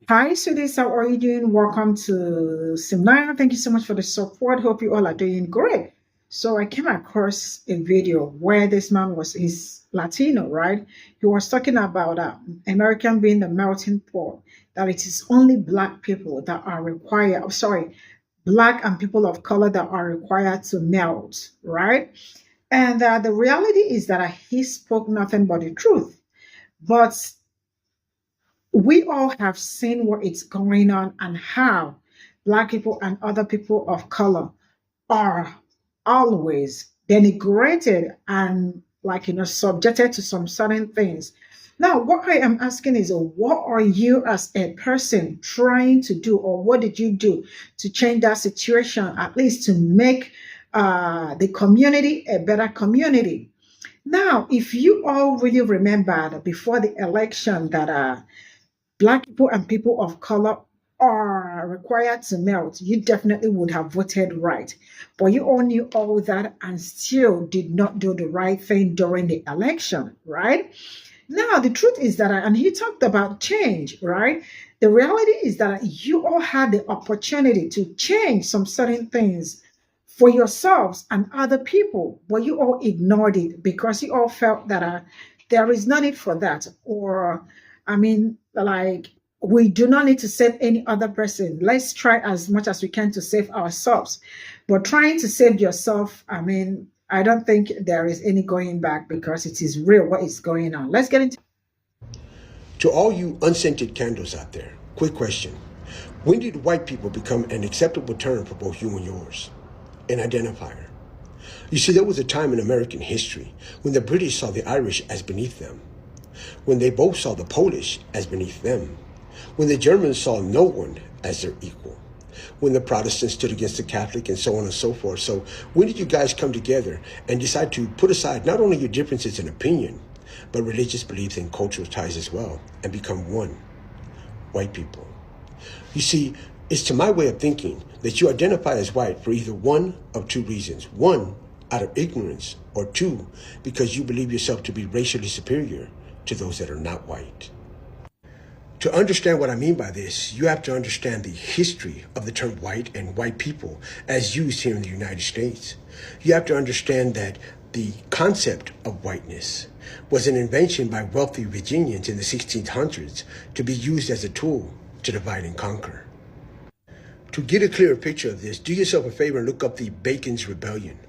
Hi, sweeties. How are you doing? Welcome to Cimnanya. Thank you so much for the support. Hope you all are doing great. So I came across a video where this man he's Latino, right? He was talking about American being the melting pot, that it is only black people that are required, black and people of color that are required to melt, right? And the reality is that he spoke nothing but the truth. But we all have seen what is going on and how black people and other people of color are always denigrated and subjected to some certain things. Now what I am asking is, what are you as a person trying to do, or what did you do to change that situation, at least to make the community a better community? Now if you all really remember that before the election that black people and people of color are required to melt, you definitely would have voted right. But you all knew all that and still did not do the right thing during the election, right? Now, the truth is that, and he talked about change, right? The reality is that you all had the opportunity to change some certain things for yourselves and other people, but you all ignored it because you all felt that there is no need for that. Or, I mean, like, we do not need to save any other person. Let's try as much as we can to save ourselves. But trying to save yourself, I mean, I don't think there is any going back because it is real what is going on. Let's get into. To all you unscented candles out there, quick question. When did white people become an acceptable term for both you and yours? An identifier. You see, there was a time in American history when the British saw the Irish as beneath them, when they both saw the Polish as beneath them, when the Germans saw no one as their equal, when the Protestants stood against the Catholic, and so on and so forth. So when did you guys come together and decide to put aside not only your differences in opinion, but religious beliefs and cultural ties as well, and become one? White people. You see, it's to my way of thinking that you identify as white for either one of two reasons. One, out of ignorance, or two, because you believe yourself to be racially superior to those that are not white. To understand what I mean by this, you have to understand the history of the term white and white people as used here in the United States. You have to understand that the concept of whiteness was an invention by wealthy Virginians in the 1600s to be used as a tool to divide and conquer. To get a clearer picture of this, do yourself a favor and look up the Bacon's Rebellion.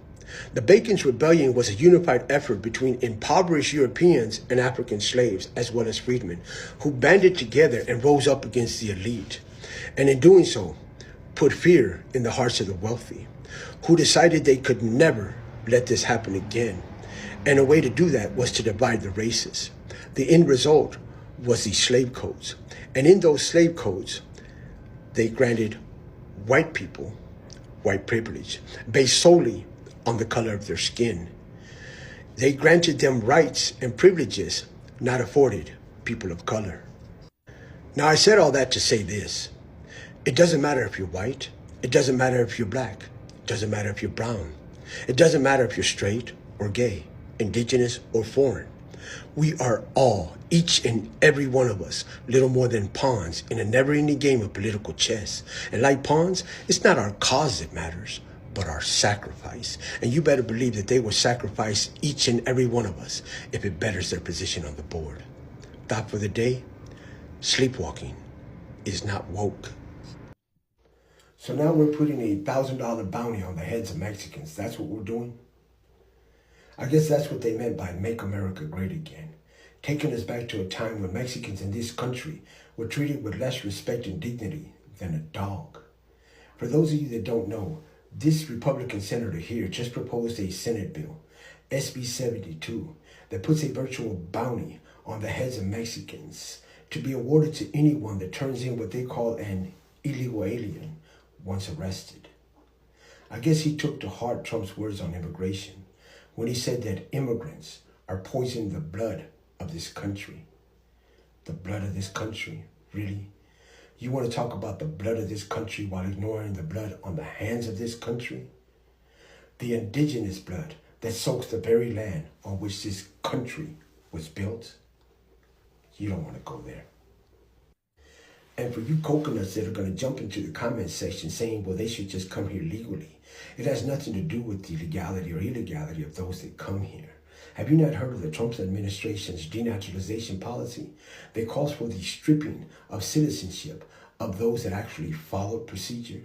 The Bacon's Rebellion was a unified effort between impoverished Europeans and African slaves, as well as freedmen, who banded together and rose up against the elite. And in doing so, put fear in the hearts of the wealthy, who decided they could never let this happen again. And a way to do that was to divide the races. The end result was the slave codes. And in those slave codes, they granted white people white privilege based solely on the color of their skin. They granted them rights and privileges not afforded people of color. Now, I said all that to say this. It doesn't matter if you're white. It doesn't matter if you're black. It doesn't matter if you're brown. It doesn't matter if you're straight or gay, indigenous or foreign. We are all, each and every one of us, little more than pawns in a never-ending game of political chess. And like pawns, it's not our cause that matters, but our sacrifice. And you better believe that they will sacrifice each and every one of us if it betters their position on the board. Thought for the day: sleepwalking is not woke. So now we're putting a $1,000 bounty on the heads of Mexicans. That's what we're doing? I guess that's what they meant by Make America Great Again, taking us back to a time when Mexicans in this country were treated with less respect and dignity than a dog. For those of you that don't know, this Republican senator here just proposed a Senate bill, SB 72, that puts a virtual bounty on the heads of Mexicans to be awarded to anyone that turns in what they call an illegal alien once arrested. I guess he took to heart Trump's words on immigration when he said that immigrants are poisoning the blood of this country. The blood of this country, really? You want to talk about the blood of this country while ignoring the blood on the hands of this country? The indigenous blood that soaks the very land on which this country was built? You don't want to go there. And for you coconuts that are going to jump into the comment section saying, well, they should just come here legally, it has nothing to do with the legality or illegality of those that come here. Have you not heard of the Trump administration's denaturalization policy that calls for the stripping of citizenship of those that actually followed procedure?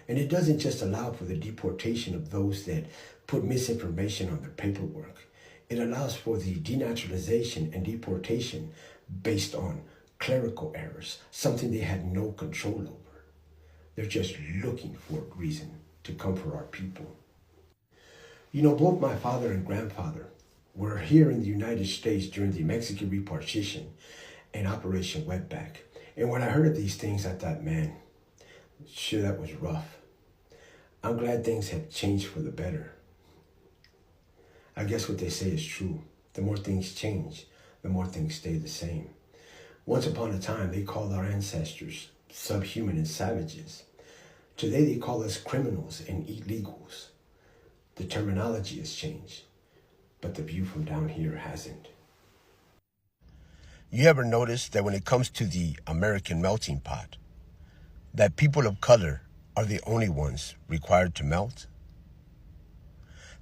And it doesn't just allow for the deportation of those that put misinformation on their paperwork. It allows for the denaturalization and deportation based on clerical errors, something they had no control over. They're just looking for a reason to come for our people. You know, both my father and grandfather were here in the United States during the Mexican repartition and Operation Wetback. And when I heard of these things, I thought, man, sure, that was rough. I'm glad things have changed for the better. I guess what they say is true. The more things change, the more things stay the same. Once upon a time, they called our ancestors subhuman and savages. Today, they call us criminals and illegals. The terminology has changed, but the view from down here hasn't. You ever notice that when it comes to the American melting pot, that people of color are the only ones required to melt?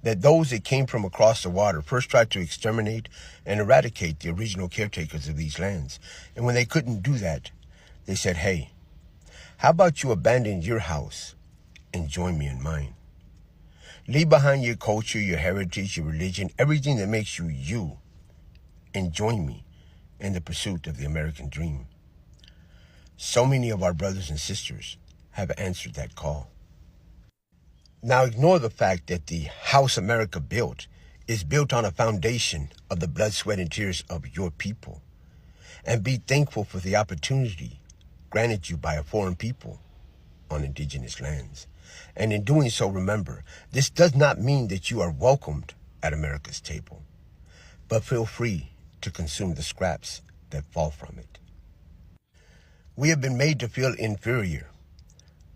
That those that came from across the water first tried to exterminate and eradicate the original caretakers of these lands. And when they couldn't do that, they said, hey, how about you abandon your house and join me in mine? Leave behind your culture, your heritage, your religion, everything that makes you you, and join me in the pursuit of the American dream. So many of our brothers and sisters have answered that call. Now ignore the fact that the house America built is built on a foundation of the blood, sweat, and tears of your people. And be thankful for the opportunity granted you by a foreign people on indigenous lands. And in doing so, remember, this does not mean that you are welcomed at America's table, but feel free to consume the scraps that fall from it. We have been made to feel inferior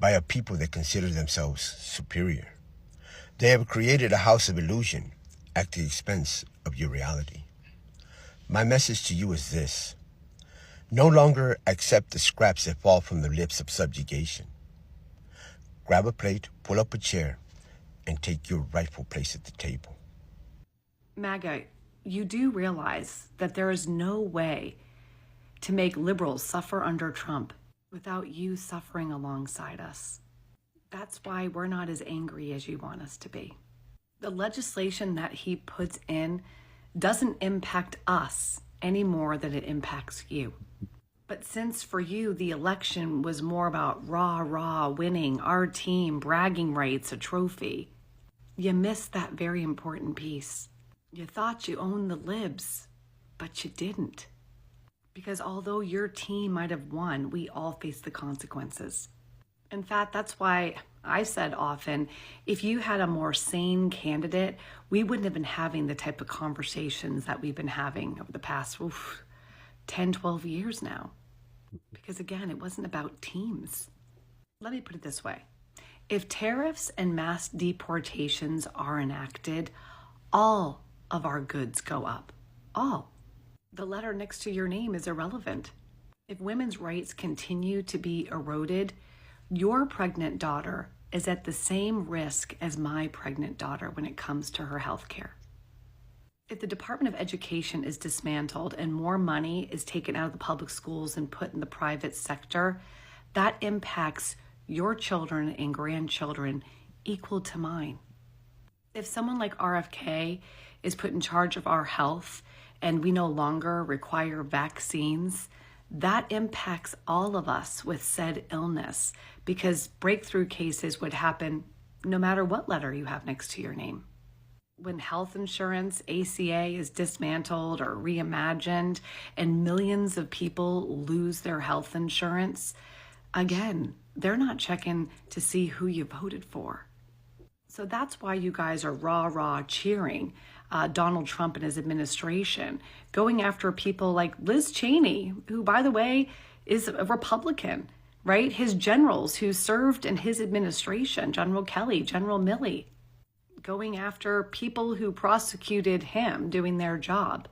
by a people that consider themselves superior. They have created a house of illusion at the expense of your reality. My message to you is this: no longer accept the scraps that fall from the lips of subjugation. Grab a plate, pull up a chair, and take your rightful place at the table. MAGA, you do realize that there is no way to make liberals suffer under Trump without you suffering alongside us. That's why we're not as angry as you want us to be. The legislation that he puts in doesn't impact us any more than it impacts you. But since for you, the election was more about rah, winning, our team, bragging rights, a trophy, you missed that very important piece. You thought you owned the libs, but you didn't. Because although your team might have won, we all face the consequences. In fact, that's why I said often, if you had a more sane candidate, we wouldn't have been having the type of conversations that we've been having over the past 10, 12 years now. Because again, it wasn't about teams. Let me put it this way. If tariffs and mass deportations are enacted, all of our goods go up. All. The letter next to your name is irrelevant. If women's rights continue to be eroded, your pregnant daughter is at the same risk as my pregnant daughter when it comes to her health care. If the Department of Education is dismantled and more money is taken out of the public schools and put in the private sector, that impacts your children and grandchildren equal to mine. If someone like RFK is put in charge of our health and we no longer require vaccines, that impacts all of us with said illness, because breakthrough cases would happen no matter what letter you have next to your name. When health insurance, ACA, is dismantled or reimagined and millions of people lose their health insurance, again, they're not checking to see who you voted for. So that's why you guys are rah cheering Donald Trump and his administration, going after people like Liz Cheney, who, by the way, is a Republican, right? His generals who served in his administration, General Kelly, General Milley, going after people who prosecuted him doing their job.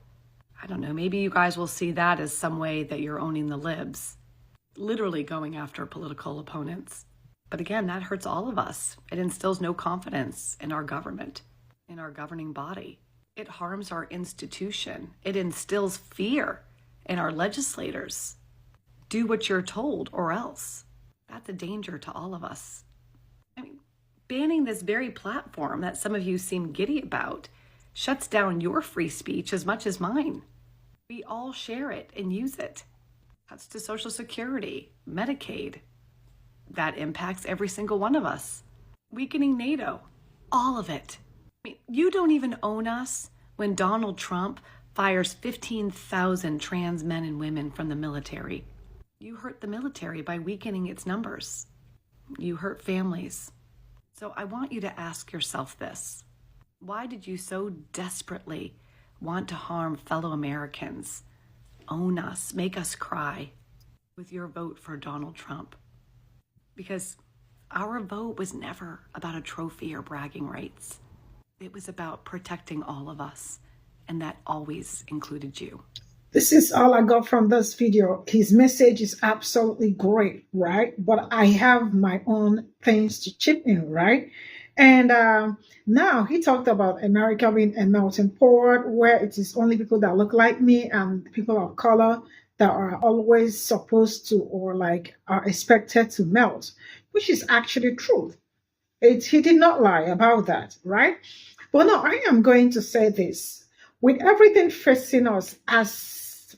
I don't know, maybe you guys will see that as some way that you're owning the libs. literally going after political opponents. But again, that hurts all of us. It instills no confidence in our government, in our governing body. It harms our institution. It instills fear in our legislators. Do what you're told or else. That's a danger to all of us. I mean, banning this very platform that some of you seem giddy about shuts down your free speech as much as mine. We all share it and use it. Cuts to Social Security, Medicaid. That impacts every single one of us. Weakening NATO, all of it. I mean, you don't even own us when Donald Trump fires 15,000 trans men and women from the military. You hurt the military by weakening its numbers. You hurt families. So I want you to ask yourself this. Why did you so desperately want to harm fellow Americans, own us, make us cry with your vote for Donald Trump? Because our vote was never about a trophy or bragging rights. It was about protecting all of us, and that always included you. This is all I got from this video. His message is absolutely great, right? But I have my own things to chip in, right? And now he talked about America being a melting pot where it is only people that look like me and people of color that are always supposed to or like are expected to melt, which is actually true. He did not lie about that, right? But no, I am going to say this. With everything facing us as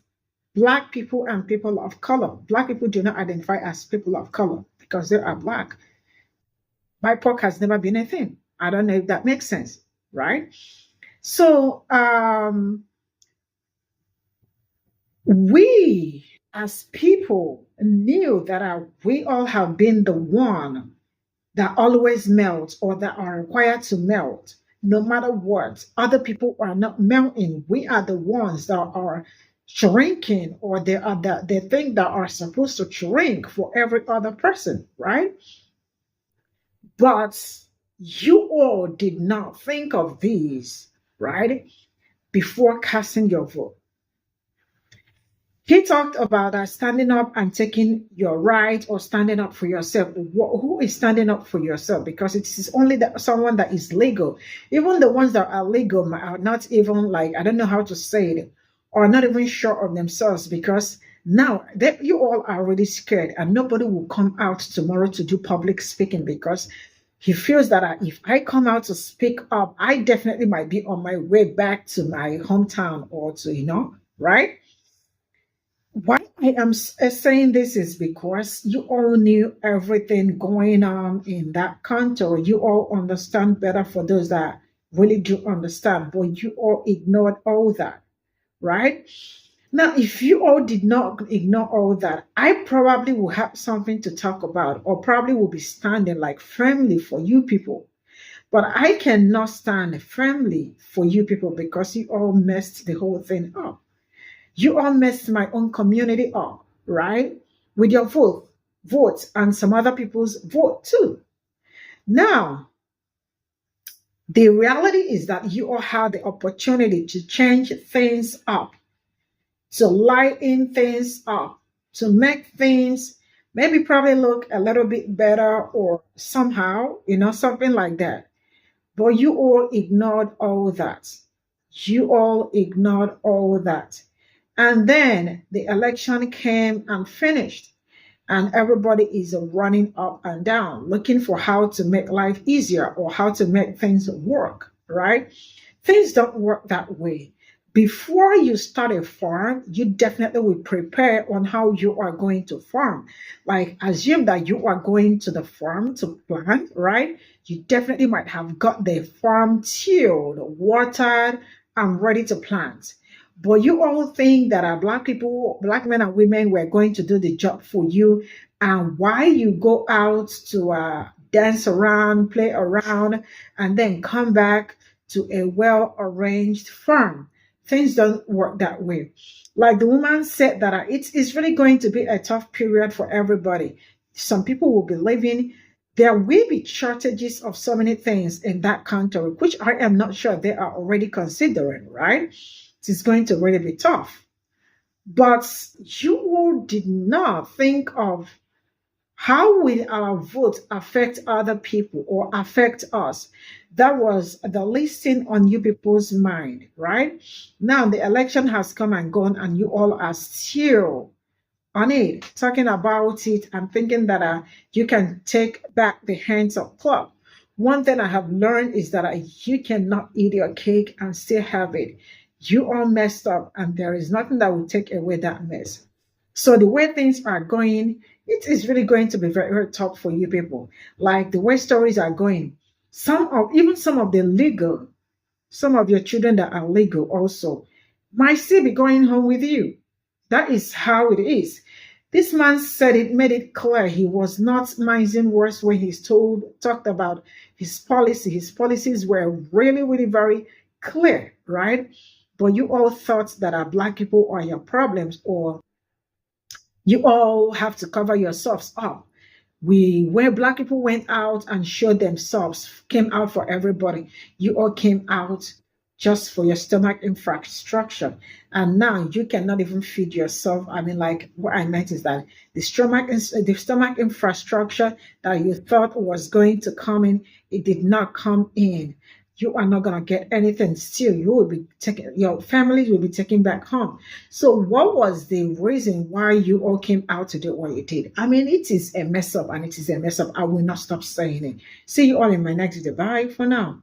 Black people and people of color, Black people do not identify as people of color because they are Black. BIPOC has never been a thing. I don't know if that makes sense, right? So we as people knew that we all have been the one that always melt or that are required to melt no matter what. Other people are not melting. We are the ones that are shrinking, or they are the thing that are supposed to shrink for every other person, right? But you all did not think of these, right, before casting your vote. He talked about standing up and taking your right or standing up for yourself. Who is standing up for yourself? Because it is only someone that is legal. Even the ones that are legal are not even like, I don't know how to say it, or not even sure of themselves, because now that you all are already scared and nobody will come out tomorrow to do public speaking because he feels that if I come out to speak up, I definitely might be on my way back to my hometown or to, right? Why I am saying this is because you all knew everything going on in that country. You all understand better for those that really do understand, but you all ignored all that, right? Now, if you all did not ignore all that, I probably will have something to talk about or probably will be standing like firmly for you people. But I cannot stand firmly for you people because you all messed the whole thing up. You all messed my own community up, right? With your vote and some other people's vote too. Now, the reality is that you all had the opportunity to change things up, to lighten things up, to make things maybe probably look a little bit better or somehow, something like that. But you all ignored all that. You all ignored all that. And then the election came and finished. And everybody is running up and down, looking for how to make life easier or how to make things work, right? Things don't work that way. Before you start a farm, you definitely will prepare on how you are going to farm. Like, assume that you are going to the farm to plant, right? You definitely might have got the farm tilled, watered, and ready to plant. But you all think that our Black people, Black men and women, were going to do the job for you. And why you go out to dance around, play around, and then come back to a well-arranged farm. Things don't work that way. Like the woman said that it's really going to be a tough period for everybody. Some people will be leaving. There will be shortages of so many things in that country, which I am not sure they are already considering, right? It's going to really be tough. But you all did not think of how will our vote affect other people or affect us. That was the least thing on you people's mind, right? Now the election has come and gone, and you all are still on it, talking about it and thinking that you can take back the hands of clock. One thing I have learned is that you cannot eat your cake and still have it. You all messed up, and there is nothing that will take away that mess. So the way things are going, it is really going to be very, very tough for you people. Like the way stories are going, some of the legal, some of your children that are legal also might still be going home with you. That is how it is. This man said it, made it clear he was not mincing words when talked about his policy. His policies were really, really very clear, right? But you all thought that our black people are your problems, or you all have to cover yourselves up. Where black people went out and showed themselves, came out for everybody. You all came out just for your stomach infrastructure, and now you cannot even feed yourself. I mean, like, what I meant is that the stomach infrastructure that you thought was going to come in, it did not come in. You are not going to get anything. Still, you will be taking, your families will be taken back home. So what was the reason why you all came out to do what you did? I mean, it is a mess up, and it is a mess up. I will not stop saying it. See you all in my next video. Bye for now.